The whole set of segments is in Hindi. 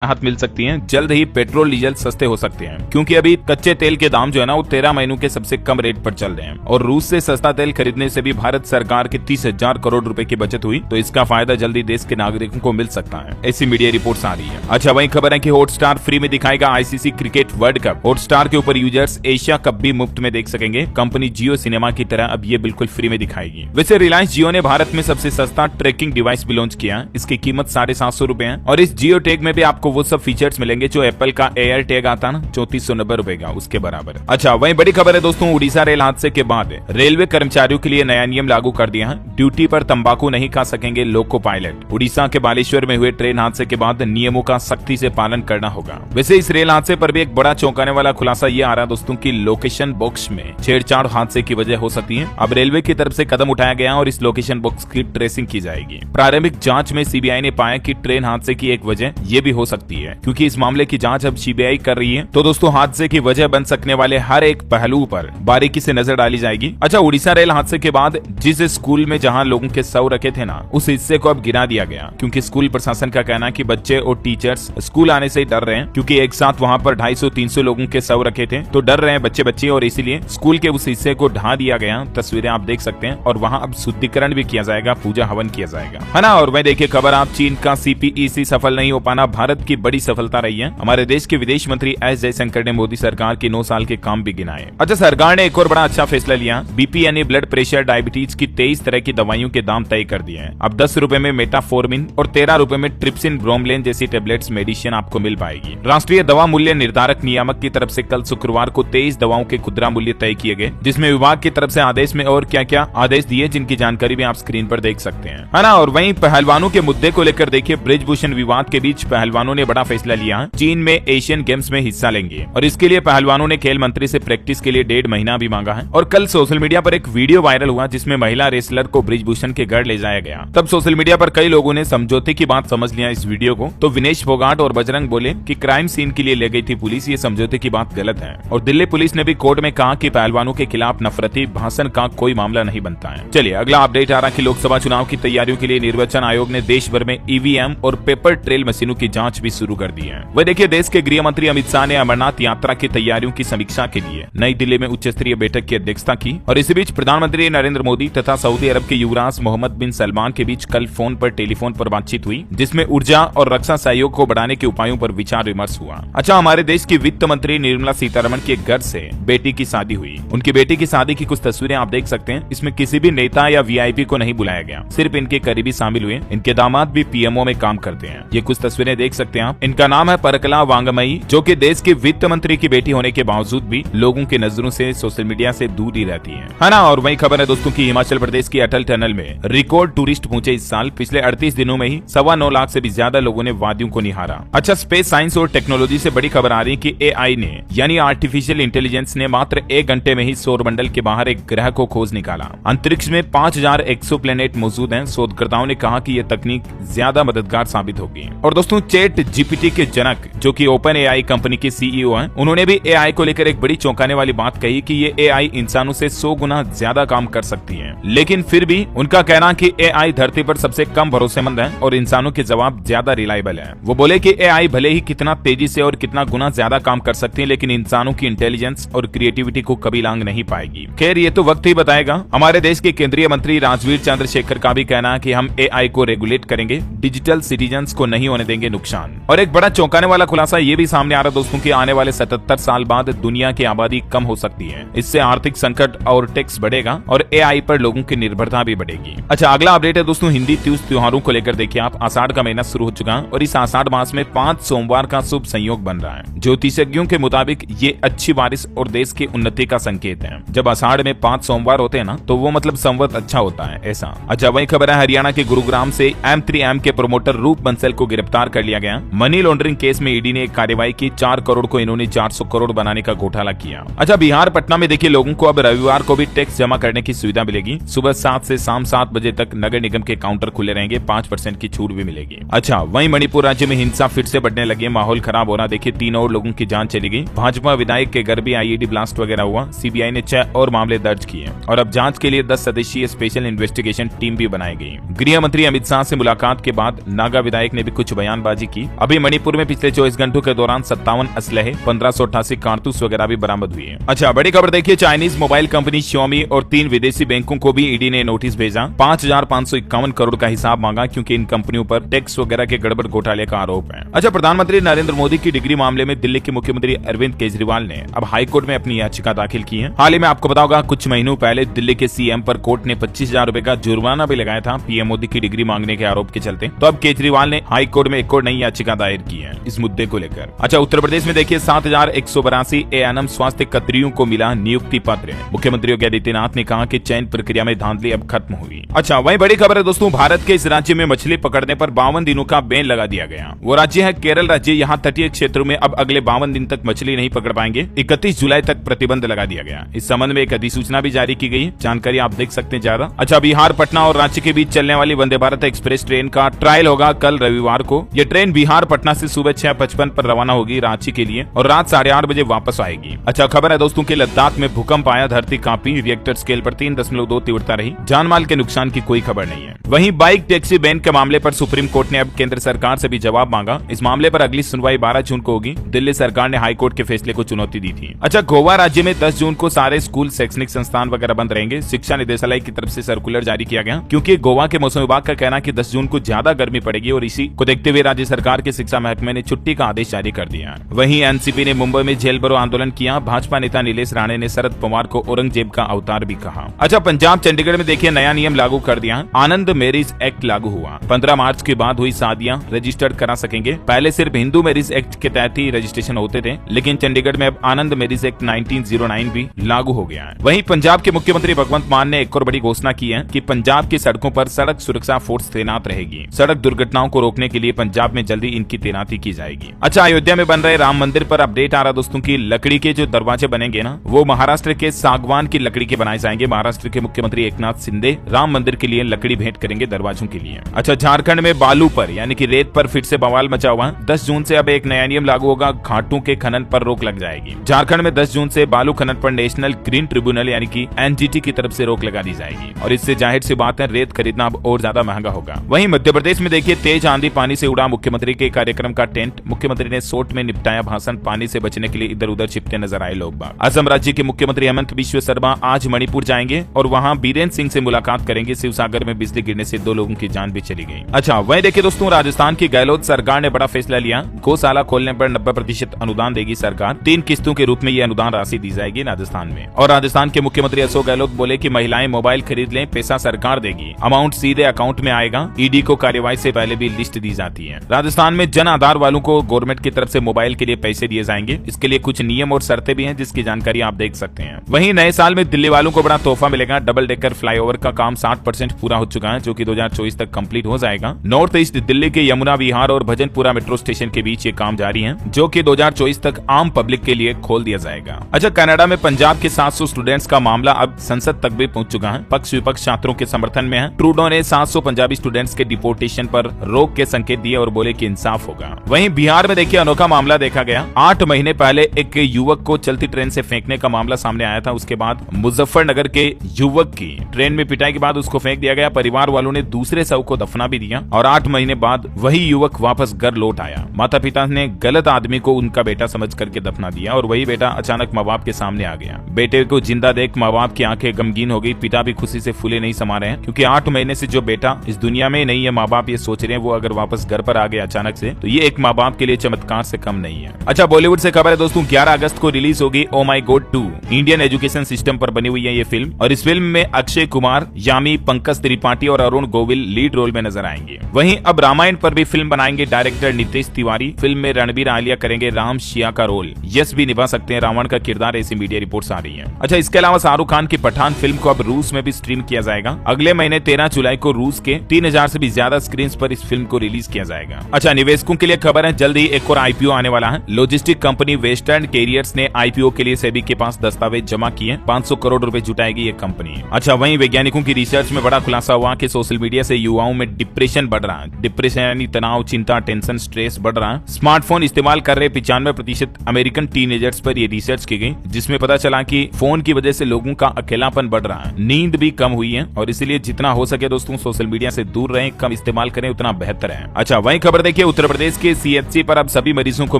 राहत मिल सकती है। जल्द ही पेट्रोल डीजल सस्ते हो सकते हैं, क्योंकि अभी कच्चे तेल के दाम जो है ना वो 13 महीनों के सबसे कम रेट पर चल रहे हैं और रूस से सस्ता तेल खरीदने से भी भारत सरकार की 30,000 करोड़ रुपए की बचत हुई, तो इसका फायदा जल्दी देश के नागरिकों को मिल सकता है, ऐसी मीडिया रिपोर्ट्स आ रही है। अच्छा, वही खबर है कि हॉटस्टार फ्री में दिखाएगा ICC cricket world cup. Hotstar के ऊपर यूजर्स एशिया कप भी मुफ्त में देख सकेंगे। कंपनी जियो सिनेमा की तरह अब ये बिल्कुल फ्री में दिखाएगी। वैसे रिलायंस जियो ने भारत में सबसे सस्ता ट्रैकिंग डिवाइस भी लॉन्च किया। इसकी कीमत 750 रुपए है और इस जियो टैग में भी आपको वो सब फीचर्स मिलेंगे जो एप्पल का एयर टैग आता ना 3490 रुपए का, उसके बराबर। अच्छा, वही बड़ी खबर है दोस्तों, उड़ीसा रेल हादसे के बाद रेलवे कर्मचारियों के लिए नया नियम लागू कर दिया है। ड्यूटी पर तंबाकू नहीं खा सकेंगे लोको पायलट। उड़ीसा के बालेश्वर में हुए ट्रेन हादसे के बाद नियमों का सख्ती से पालन करना होगा। वैसे इस रेल हादसे पर भी एक बड़ा चौंकाने वाला खुलासा ये आ रहा है दोस्तों की लोकेशन बॉक्स में छेड़छाड़ हादसे की वजह हो सकती है। अब रेलवे की तरफ से कदम उठाया गया और इस लोकेशन बॉक्स की ट्रेसिंग की जाएगी। प्रारंभिक जांच में सीबीआई ने पाया कि ट्रेन हादसे की एक वजह ये भी हो सकती है, क्योंकि इस मामले की जांच अब सीबीआई कर रही है। तो दोस्तों हादसे की वजह बन सकने वाले हर एक पहलू पर बारीकी से नजर डाली जाएगी। अच्छा, उड़ीसा रेल हादसे के बाद जिस स्कूल में जहां लोगों के शव रखे थे ना, उस हिस्से को अब गिरा दिया गया, क्योंकि स्कूल प्रशासन का कहना है कि बच्चे और टीचर्स स्कूल आने से डर रहे हैं, क्योंकि एक साथ वहां पर 250-300 लोगों के शव रखे थे, तो डर रहे हैं बच्चे और इसीलिए स्कूल के उस हिस्से को ढा दिया गया। तस्वीरें आप देख सकते हैं और वहां अब शुद्धिकरण भी किया जाएगा, पूजा हवन किया जाएगा, है ना। और वह देखिए खबर, आप चीन का सीपीईसी सफल नहीं हो पाना भारत की बड़ी सफलता रही है। हमारे देश के विदेश मंत्री एस जयशंकर ने मोदी सरकार के 9 साल के काम भी गिनाए। अच्छा, सरकार ने एक और बड़ा अच्छा फैसला लिया। बीपी यानी ब्लड प्रेशर, डायबिटीज की 23 तरह की दवाइयों के दाम तय कर दिए हैं। अब 10 रुपए में मेटाफोर्मिन और 13 रुपए में ट्रिप्सिन ब्रोमलेन जैसी टेबलेट्स मेडिसिन आपको मिल पाएगी। राष्ट्रीय दवा मूल्य निर्धारक नियामक की तरफ से कल शुक्रवार को 23 दवाओं के खुदरा मूल्य तय किए गए, जिसमें विभाग की तरफ से आदेश में और क्या क्या आदेश दिए, जिनकी जानकारी भी आप स्क्रीन पर देख सकते हैं, है ना। और वहीं पहलवानों के मुद्दे को लेकर देखिए, ब्रिजभूषण विवाद के बीच पहलवानों ने बड़ा फैसला लिया। चीन में एशियन गेम्स में हिस्सा लेंगे और इसके लिए पहलवानों ने खेल मंत्री से प्रैक्टिस के लिए 1.5 महीना भी मांगा है। और कल सोशल मीडिया पर एक वीडियो वायरल हुआ जिसमें महिला रेसलर को ब्रिजभूषण के घर ले जाया गया। तब सोशल मीडिया पर कई लोगों ने समझौते की बात समझ लिया इस वीडियो को। तो विनेश फोगाट और बजरंग बोले कि क्राइम सीन के लिए ले गई थी पुलिस, ये समझौते की बात गलत है। और दिल्ली पुलिस ने भी कोर्ट में कहा कि पहलवानों के खिलाफ नफरती भाषण का कोई मामला नहीं बनता है। चलिए अगला अपडेट आ रहा कि लोकसभा चुनाव की तैयारियों के लिए निर्वाचन आयोग ने देश भर में ईवीएम और पेपर ट्रेल मशीनों की जांच भी शुरू कर दी है। वह देखिए, देश के गृह मंत्री अमित शाह ने अमरनाथ यात्रा की तैयारियों की समीक्षा के लिए नई दिल्ली में उच्च स्तरीय बैठक की अध्यक्षता की। और इसी बीच प्रधानमंत्री नरेंद्र मोदी तथा सऊदी अरब के युवराज मोहम्मद बिन सलमान के बीच कल टेलीफोन पर बातचीत हुई, जिसमें ऊर्जा और रक्षा सहयोग को बढ़ाने के उपायों पर विचार विमर्श हुआ। अच्छा, हमारे देश की वित्त मंत्री निर्मला सीतारमण के घर से बेटी की शादी हुई। उनकी बेटी की शादी की कुछ तस्वीरें आप देख सकते हैं। इसमें किसी भी नेता या वीआईपी को नहीं बुलाया गया, सिर्फ इनके करीबी शामिल हुए। इनके दामाद भी पीएमओ में काम करते हैं। ये कुछ तस्वीरें देख सकते हैं आप। इनका नाम है परकला वांगमई, जो कि देश के वित्त मंत्री की बेटी होने के बावजूद भी लोगों की नजरों से सोशल मीडिया से दूर ही रहती है ना। और वही खबर है दोस्तों की हिमाचल प्रदेश की अटल टनल में रिकॉर्ड टूरिस्ट पहुंचे इस साल। पिछले 38 दिनों में ही 9.25 लाख से भी ज्यादा लोगों ने वादियों को निहारा। अच्छा, स्पेस साइंस और टेक्नोलॉजी से बड़ी खबर आ रही है कि एआई ने यानी आर्टिफिशियल इंटेलिजेंस ने मात्र 1 घंटे में ही सौरमंडल के बाहर एक ग्रह को खोज निकाला। अंतरिक्ष में 5000 एक्सोप्लैनेट मौजूद हैं। शोधकर्ताओं ने कहा कि यह तकनीक ज्यादा मददगार साबित होगी। और दोस्तों, चैट जीपीटी के जनक जो कि ओपन एआई कंपनी के सीईओ हैं, उन्होंने भी एआई को लेकर एक बड़ी चौंकाने वाली बात कही कि ये एआई इंसानों से 100 गुना ज्यादा काम कर सकती है। लेकिन फिर भी उनका कहना कि एआई धरती पर सबसे कम भरोसेमंद है और इंसानों के जवाब ज्यादा रिलायबल है। वो बोले कि एआई भले ही कितना तेजी से और कितना गुना ज्यादा काम कर सकती है, लेकिन इंसानों की इंटेलिजेंस और क्रिएटिविटी को कभी लांग नहीं पाएगी। खैर, ये तो वक्त ही बताएगा। हमारे देश के केंद्रीय मंत्री राजवीर चंद्रशेखर का भी कहना है कि हम एआई को रेगुलेट करेंगे, डिजिटल सिटीजन्स को नहीं होने देंगे नुकसान। और एक बड़ा चौंकाने वाला खुलासा ये भी सामने आ रहा दोस्तों कि आने वाले 77 साल बाद दुनिया की आबादी कम हो सकती है। इससे आर्थिक संकट और टैक्स बढ़ेगा और एआई पर लोगों की निर्भरता भी बढ़ेगी। अच्छा, अगला अपडेट है दोस्तों हिंदी तीज त्योहारों को लेकर। देखिए आप, आषाढ़ का महीना शुरू हो चुका है और इस आषाढ़ मास में 5 सोमवार का शुभ संयोग बन रहा है। ज्योतिषज्ञों के मुताबिक ये अच्छी बारिश और देश की उन्नति का संकेत है। जब आषाढ़ में 5 सोमवार होते हैं ना, तो वो मतलब संवत अच्छा होता है ऐसा। अच्छा, वही खबर है हरियाणा के गुरुग्राम से M3M के प्रोमोटर रूप बंसल को गिरफ्तार कर लिया गया। मनी लॉन्ड्रिंग केस में ईडी ने एक कार्रवाई की। 4 करोड़ को इन्होंने 400 करोड़ बनाने का घोटाला किया। अच्छा, बिहार पटना में देखिए लोगों को अब रविवार को भी टैक्स जमा करने की सुविधा मिलेगी। सुबह 7 से शाम 7 बजे तक नगर निगम के काउंटर खुले रहेंगे। 5% की छूट भी मिलेगी। अच्छा, वहीं मणिपुर राज्य में हिंसा फिर से बढ़ने लगी, माहौल खराब हो रहा। देखिए 3 और लोगों की जान चली गई। भाजपा विधायक के घर भी आईईडी ब्लास्ट वगैरह हुआ। सीबीआई ने 6 और मामले दर्ज किए और अब जांच के लिए 10 सदस्यीय स्पेशल इन्वेस्टिगेशन टीम भी बनाई गई। गृह मंत्री अमित शाह से मुलाकात के बाद नागा विधायक ने भी कुछ बयानबाजी की। अभी मणिपुर में पिछले 24 घंटों के दौरान 57 असलहे, 1588 कारतूस वगैरह भी बरामद हुई है। अच्छा, बड़ी खबर देखिए, चाइनीज मोबाइल कंपनी Xiaomi और 3 विदेशी बैंकों को भी ईडी ने नोटिस भेजा। 5,551 करोड़ का हिसाब मांगा क्योंकि इन कंपनियों पर टैक्स वगैरह के गड़बड़ घोटाले का आरोप है। अच्छा, प्रधानमंत्री नरेंद्र मोदी की डिग्री मामले में दिल्ली के मुख्यमंत्री अरविंद केजरीवाल ने अब हाईकोर्ट में अपनी याचिका दाखिल की है। हाल ही में आपको बताओगा, कुछ महीनों पहले दिल्ली के सीएम पर कोर्ट ने 25,000 रुपए का जुर्माना भी लगाया था पीएम मोदी की डिग्री मांगने के आरोप के चलते। तो अब केजरीवाल ने हाई कोर्ट में एक और नई याचिका दायर की है इस मुद्दे को लेकर। अच्छा, उत्तर प्रदेश में देखिए 7,182 एएनएम स्वास्थ्य कर्मियों को मिला नियुक्ति पत्र। मुख्यमंत्री योगी आदित्यनाथ ने कहा कि चयन प्रक्रिया में धांधली अब खत्म हुई। अच्छा, वही बड़ी खबर है दोस्तों, भारत के इस राज्य में मछली पकड़ने पर 52 दिनों का बैन लगा दिया गया। वो राज्य है केरल राज्य। यहाँ तटीय क्षेत्रों में अब अगले 52 दिन तक मछली नहीं पकड़ पाएंगे। 31 जुलाई तक प्रतिबंध लगा दिया गया। इस संबंध में एक अधिसूचना भी जारी की गई। जानकारी आप देख सकते हैं ज्यादा। अच्छा, बिहार, पटना और रांची के बीच चलने वाली वंदे भारत एक्सप्रेस ट्रेन का ट्रायल होगा कल रविवार को। ये ट्रेन बिहार पटना से सुबह 6:55 पर रवाना होगी रांची के लिए और रात 8:30 बजे वापस आएगी। अच्छा, खबर है दोस्तों कि लद्दाख में भूकंप आया, धरती कांपी, रिएक्टर स्केल पर 3.2 तीव्रता रही। जानमाल के नुकसान की कोई खबर नहीं है। वहीं बाइक टैक्सी बैन के मामले पर सुप्रीम कोर्ट ने अब केंद्र सरकार से भी जवाब मांगा। इस मामले पर अगली सुनवाई 12 जून को होगी। दिल्ली सरकार ने हाईकोर्ट के फैसले को चुनौती दी थी। अच्छा, गोवा राज्य में 10 जून को सारे स्कूल, शैक्षणिक संस्थान वगैरह बंद रहेंगे। शिक्षा निदेशालय की तरफ से सर्कुलर जारी किया गया क्योंकि गोवा के मौसम विभाग का कहना है कि 10 जून को ज्यादा गर्मी पड़ेगी और इसी को देखते हुए राज्य सरकार के शिक्षा महकमे ने छुट्टी का आदेश जारी कर दिया। वहीं एनसीपी ने मुंबई में जेल भरो आंदोलन किया। भाजपा नेता नीलेश राणे ने शरद पवार को औरंगजेब का अवतार भी कहा। अच्छा, पंजाब चंडीगढ़ में देखिए नया नियम लागू कर दिया। आनंद मैरिज एक्ट लागू हुआ। 15 मार्च के बाद हुई शादियां रजिस्टर्ड करा सकेंगे। पहले सिर्फ हिंदू मैरिज एक्ट के तहत ही रजिस्ट्रेशन होते थे, लेकिन चंडीगढ़ में अब आनंद मैरिज एक्ट 1909 भी लागू हो गया है। वहीं पंजाब के मुख्यमंत्री भगवंत मान ने एक और बड़ी घोषणा की है कि पंजाब की सड़कों पर सड़क सुरक्षा फोर्स तैनात रहेगी। सड़क दुर्घटनाओं को रोकने के लिए पंजाब में जल्दी इनकी तैनाती की जाएगी। अच्छा, अयोध्या में बन रहे राम मंदिर पर अपडेट आ रहा दोस्तों की लकड़ी के जो दरवाजे बनेंगे ना, वो महाराष्ट्र के सागवान की लकड़ी के बनाए जाएंगे। महाराष्ट्र के मुख्यमंत्री एकनाथ शिंदे राम मंदिर के लिए लकड़ी भेंट करेंगे दरवाजों के लिए। अच्छा, झारखंड में बालू पर यानी कि रेत पर फिर से बवाल मचा हुआ। 10 जून से अब एक नया नियम लागू होगा। घाटों के खनन पर रोक लग जाएगी। झारखंड में 10 जून से बालू खनन पर नेशनल ग्रीन ट्रिब्यूनल यानी कि एनजीटी की तरफ से रोक लगा दी जाएगी और इससे जाहिर सी बात है रेत खरीदना अब और ज्यादा महंगा होगा। वहीं मध्य प्रदेश में देखिए तेज आंधी पानी से उड़ा मुख्यमंत्री के कार्यक्रम का टेंट। मुख्यमंत्री ने सोट में निपटाया भाषण। पानी से बचने के लिए इधर उधर छिपते नजर आए लोग बाग। असम राज्य के मुख्यमंत्री हेमंत बिश्व शर्मा आज मणिपुर जाएंगे और वहां बीरेन सिंह से मुलाकात करेंगे। शिवसागर में बिजली गिरने से 2 लोगों की जान भी चली गई। अच्छा, वहीं देखिए दोस्तों, राजस्थान की गहलोत सरकार ने बड़ा फैसला लिया। गौशाला खोलने पर 90% अनुदान देगी सरकार। 3 किस्तों के रूप में ये अनुदान राशि दी जाएगी राजस्थान में। और राजस्थान के मुख्यमंत्री अशोक गहलोत बोले कि महिलाएं मोबाइल खरीद लें, पैसा सरकार देगी, अमाउंट सीधे अकाउंट में आएगा। ईडी को कार्यवाही से पहले भी लिस्ट दी जाती है। राजस्थान में जन आधार वालों को गवर्नमेंट की तरफ से मोबाइल के लिए पैसे दिए जाएंगे। इसके लिए कुछ नियम और शर्तें भी हैं जिसकी जानकारी आप देख सकते हैं। वहीं नए साल में दिल्ली वालों को बड़ा तोहफा मिलेगा। डबल डेकर फ्लाईओवर का काम 60% पूरा हो चुका है जो कि 2024 तक कंप्लीट हो जाएगा। नॉर्थ ईस्ट दिल्ली के यमुना विहार और भजनपुरा मेट्रो स्टेशन के बीच ये काम जारी है जो कि 2024 तक आम पब्लिक के लिए खोल दिया जाएगा। अच्छा, कनाडा में पंजाब के 700 स्टूडेंट्स का मामला अब संसद तक भी पहुंच चुका है। पक्ष विपक्ष छात्रों के समर्थन में है। ट्रूडो ने 700 पंजाबी स्टूडेंट्स के डिपोर्टेशन पर रोक के संकेत दिए और बोले कि इंसाफ होगा। वहीं बिहार में देखिए अनोखा मामला देखा गया। 8 महीने पहले एक युवक को चलती ट्रेन से फेंकने का मामला सामने आया था। उसके बाद मुजफ्फरनगर के युवक की ट्रेन में पिटाई के बाद उसको फेंक दिया गया। परिवार वालों ने दूसरे शव को दफना भी दिया और 8 महीने बाद वही युवक वापस घर लौट आया। माता पिता ने गलत आदमी को उनका बेटा समझ करके दफना दिया और वही बेटा अचानक माँ बाप के सामने आ गया। बेटे को जिंदा देख माँ बाप की आंखें गमगीन हो गई। पिता भी खुशी से फूले नहीं समा रहे हैं क्योंकि 8 महीने से जो बेटा इस दुनिया में नहीं है, माँ बाप ये सोच रहे हैं वो अगर वापस घर पर आ गया अचानक से, तो ये एक माँ बाप के लिए चमत्कार से कम नहीं है। अच्छा, बॉलीवुड से खबर है दोस्तों, 11 अगस्त को रिलीज होगी ओ माई गॉड 2। इंडियन एजुकेशन सिस्टम पर बनी हुई है ये फिल्म और इस फिल्म में अक्षय कुमार, यामी, पंकज त्रिपाठी और अरुण गोविल लीड रोल में नजर आएंगे। वहीं अब रामायण पर भी फिल्म बनाएंगे डायरेक्टर नितेश तिवारी। फिल्म में रणबीर आलिया करेंगे राम शिया का रोल। यश भी निभा सकते हैं रावण का किरदार, ऐसी मीडिया रिपोर्ट्स आ रही है। अच्छा, इसके अलावा शाहरुख खान की पठान फिल्म को अब रूस में भी स्ट्रीम किया जाएगा। अगले महीने 13 जुलाई को रूस के 3000 से भी ज्यादा स्क्रीन पर इस फिल्म को रिलीज किया जाएगा। अच्छा, निवेशकों के लिए खबर है, जल्द ही एक और आईपीओ आने वाला है। लॉजिस्टिक कंपनी वेस्टर्न कैरियर्स ने आईपीओ के लिए सेबी के पास दस्तावेज जमा किए। 500 करोड़ रुपए जुटाएगी ये कंपनी। अच्छा, वहीं वैज्ञानिकों की रिसर्च में बड़ा खुलासा हुआ कि सोशल मीडिया से युवाओं में डिप्रेशन बढ़ रहा है। डिप्रेशन यानी तनाव, चिंता, टेंशन, स्ट्रेस बढ़ रहा है। स्मार्टफोन इस्तेमाल कर रहे 95% अमेरिकन टीनेजर्स पर यह रिसर्च की गई, जिसमें पता चला कि फोन की वजह से लोगों का अकेलापन बढ़ रहा है, नींद भी कम हुई है और इसलिए जितना हो सके दोस्तों सोशल मीडिया से दूर रहें, कम इस्तेमाल करें, उतना बेहतर है। अच्छा, वहीं खबर देखिए, उत्तर प्रदेश के CHC पर अब सभी मरीजों को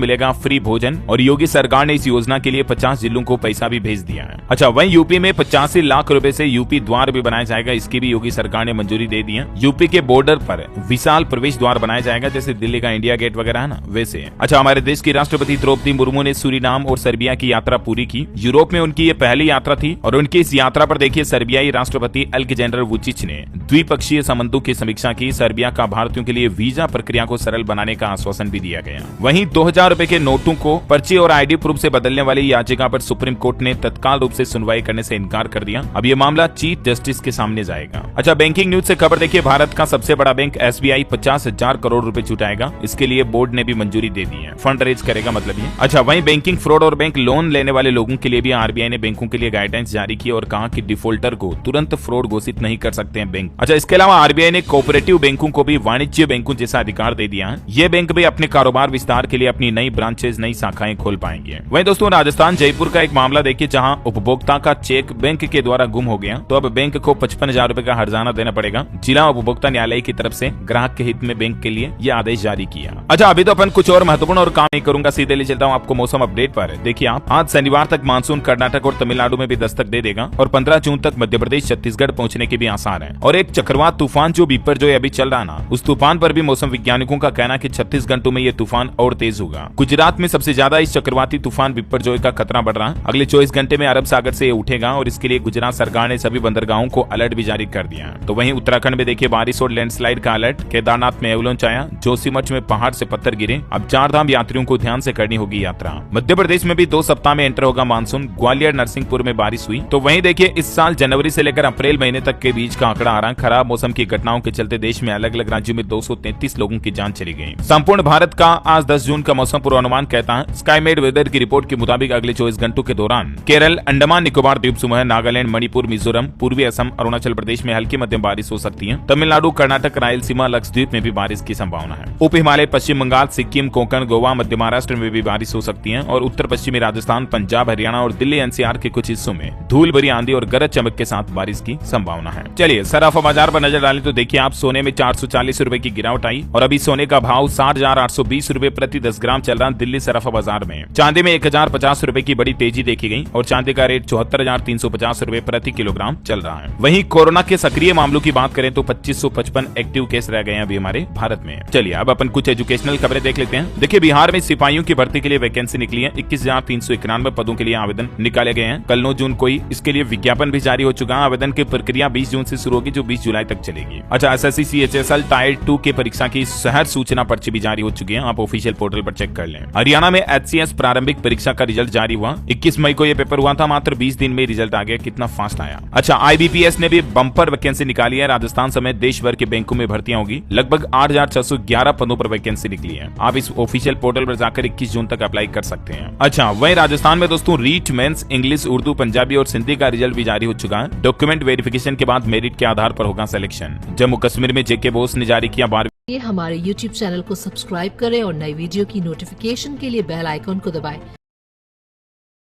मिलेगा फ्री भोजन और योगी सरकार ने इस योजना के लिए 50 जिलों को पैसा भी भेज दिया है। अच्छा, वहीं यूपी में 85 लाख रुपए से यूपी द्वार भी बनाया जाएगा, इसकी भी योगी सरकार ने मंजूरी दे दी है। यूपी के बॉर्डर पर विशाल प्रवेश द्वार बनाया जाएगा, जैसे दिल्ली का इंडिया गेट वगैरह है ना, वैसे। अच्छा, हमारे देश की राष्ट्रपति द्रौपदी मुर्मू ने सूरीनाम और सर्बिया की यात्रा पूरी की। यूरोप में उनकी ये पहली यात्रा थी और उनकी इस यात्रा पर देखिए सर्बियाई राष्ट्रपति अलेक्जेंडर वुचिच ने द्विपक्षीय संबंधों की समीक्षा की। सर्बिया का भारतीयों के लिए वीजा प्रक्रिया को सरल बनाने का आश्वासन भी दिया गया। वहीं 2000 रुपए के नोटों को पर्ची और ID प्रूफ से बदलने वाली याचिका पर सुप्रीम कोर्ट ने तत्काल रूप से सुनवाई करने से इनकार कर दिया। अब ये मामला चीफ जस्टिस के सामने जाएगा। अच्छा, बैंकिंग न्यूज से खबर देखिए, भारत का सबसे बड़ा बैंक SBI 50,000 करोड़ रुपए जुटाएगा। इसके लिए बोर्ड ने भी मंजूरी दे दी है, फंड रेज करेगा मतलब ये। अच्छा, वहीं बैंकिंग फ्रॉड और बैंक लोन लेने वाले लोगों के लिए भी RBI ने बैंकों के लिए गाइडेंस जारी की और कहा कि डिफॉल्टर को तुरंत फ्रॉड घोषित नहीं कर सकते हैं बैंक। अच्छा, इसके अलावा RBI ने कोऑपरेटिव बैंकों को भी वाणिज्य बैंकों जैसा अधिकार दे दिया है। ये बैंक भी अपने कारोबार विस्तार के लिए अपनी नई ब्रांचेज, नई शाखाएं खोल पाएंगे। वहीं दोस्तों, राजस्थान जयपुर का एक मामला देखिए, जहां उपभोक्ता का चेक बैंक के द्वारा गुम हो गया, तो अब बैंक को 55,000 रुपए का हर्जाना देना पड़ेगा। जिला उपभोक्ता न्यायालय की तरफ से ग्राहक के हित में बैंक के लिए यह आदेश जारी किया। अच्छा, अभी तो अपन कुछ और महत्वपूर्ण और काम नहीं करूंगा, सीधे ले चलता हूं आपको मौसम अपडेट पर। देखिए आप, आज शनिवार तक मानसून कर्नाटक और तमिलनाडु में भी दस्तक दे देगा और 15 जून तक मध्य प्रदेश, छत्तीसगढ़ पहुंचने के भी आसार हैं। और एक चक्रवात तूफान जो बिपरजॉय अभी चल रहा ना, उस तूफान पर भी मौसम वैज्ञानिकों का कहना कि 36 घंटों में ये तूफान और तेज होगा। गुजरात में सबसे ज्यादा इस चक्रवाती तूफान बिपरजॉय का खतरा बढ़ रहा है। अगले 24 घंटे में अरब सागर से ये उठेगा और इसके लिए गुजरात सरकार ने सभी बंदरगाहों को अलर्ट भी जारी कर दिया। तो वहीं उत्तराखंड में देखिए बारिश और लैंडस्लाइड का अलर्ट, केदारनाथ में एवलांच आया, जोशीमठ में पहाड़ से पत्थर गिरे। अब 4 धाम यात्रियों को ध्यान से करनी होगी यात्रा। मध्य प्रदेश में भी 2 सप्ताह में एंटर होगा मानसून। ग्वालियर, नरसिंहपुर में बारिश हुई। तो वहीं देखिए, इस साल जनवरी से लेकर अप्रैल महीने तक के बीच का आंकड़ा आ रहा है। खराब मौसम की घटनाओं के चलते देश में अलग अलग राज्यों में 233 लोगों की जान चली गई। संपूर्ण भारत का आज 10 जून का मौसम पूर्वानुमान कहता है, स्काईमेड वेदर की रिपोर्ट के मुताबिक अगले 24 घंटों के दौरान केरल, अंडमान निकोबार द्वीप समूह, नागालैंड, मणिपुर, मिजोरम, पूर्वी असम, अरुणाचल प्रदेश में हल्की मध्यम बारिश हो सकती है। तमिलनाडु, कर्नाटक, रायलसीमा, लक्षद्वीप में भी बारिश की संभावना है। उप हिमालय, पश्चिम बंगाल, सिक्किम, कोंकण, गोवा, मध्य महाराष्ट्र में भी बारिश हो सकती है और उत्तर पश्चिमी राजस्थान, पंजाब, हरियाणा और दिल्ली NCR के कुछ हिस्सों में धूल भरी आंधी और गरज चमक के साथ बारिश की संभावना है। चलिए सराफा बाजार पर नजर डालें तो देखिए आप, सोने में 440 रुपए की गिरावट आई और अभी सोने का भाव 60,820 रुपए प्रति 10 ग्राम चल रहा है दिल्ली सराफा बाजार में। चांदी में 1050 रुपए की बड़ी तेजी देखी गई और चांदी का रेट 74,350 रुपए प्रति किलोग्राम चल रहा है। वहीं कोरोना के सक्रिय मामलों की बात करें तो 2555 एक्टिव केस रह गए हैं अभी हमारे भारत में। चलिए अब अपन कुछ एजुकेशनल खबरें देख लेते हैं। देखिए, बिहार में सिपाहियों की भर्ती के लिए वैकेंसी निकली है। 21,391 पदों के लिए आवेदन निकाले गए हैं। कल 9 जून को ही इसके लिए विज्ञापन भी जारी हो चुका है। आवेदन की प्रक्रिया 20 जून से शुरू होगी, जो 20 जुलाई तक चलेगी। अच्छा, SSC CHSL टायर 2 की परीक्षा की शहर सूचना पर्ची भी जारी हो चुकी है। आप ऑफिशियल पोर्टल पर चेक कर लें। हरियाणा में HCS प्रारंभिक परीक्षा का रिजल्ट जारी हुआ। 21 मई को यह पेपर हुआ था, मात्र 20 दिन में रिजल्ट आ गया। कितना फास्ट आया। अच्छा, IBPS ने भी बम्पर वैकेंसी निकाली है। राजस्थान समेत देश भर के बैंकों में भर्तियां होगी। लगभग 8,611 पदों पर वैकेंसी निकली है। आप इस ऑफिशियल पोर्टल पर जाकर 21 जून तक अप्लाई कर सकते हैं। अच्छा, वहीं राजस्थान में दोस्तों रीट मेंस इंग्लिश, उर्दू, पंजाबी और सिंधी का रिजल्ट भी जारी हो चुका है। डॉक्यूमेंट वेरिफिकेशन के बाद मेरिट के आधार पर होगा सिलेक्शन। जम्मू कश्मीर में JK बोस ने जारी किया 12वीं। हमारे YouTube चैनल को सब्सक्राइब करें और नई वीडियो की नोटिफिकेशन के लिए बेल आइकॉन को दबाएं।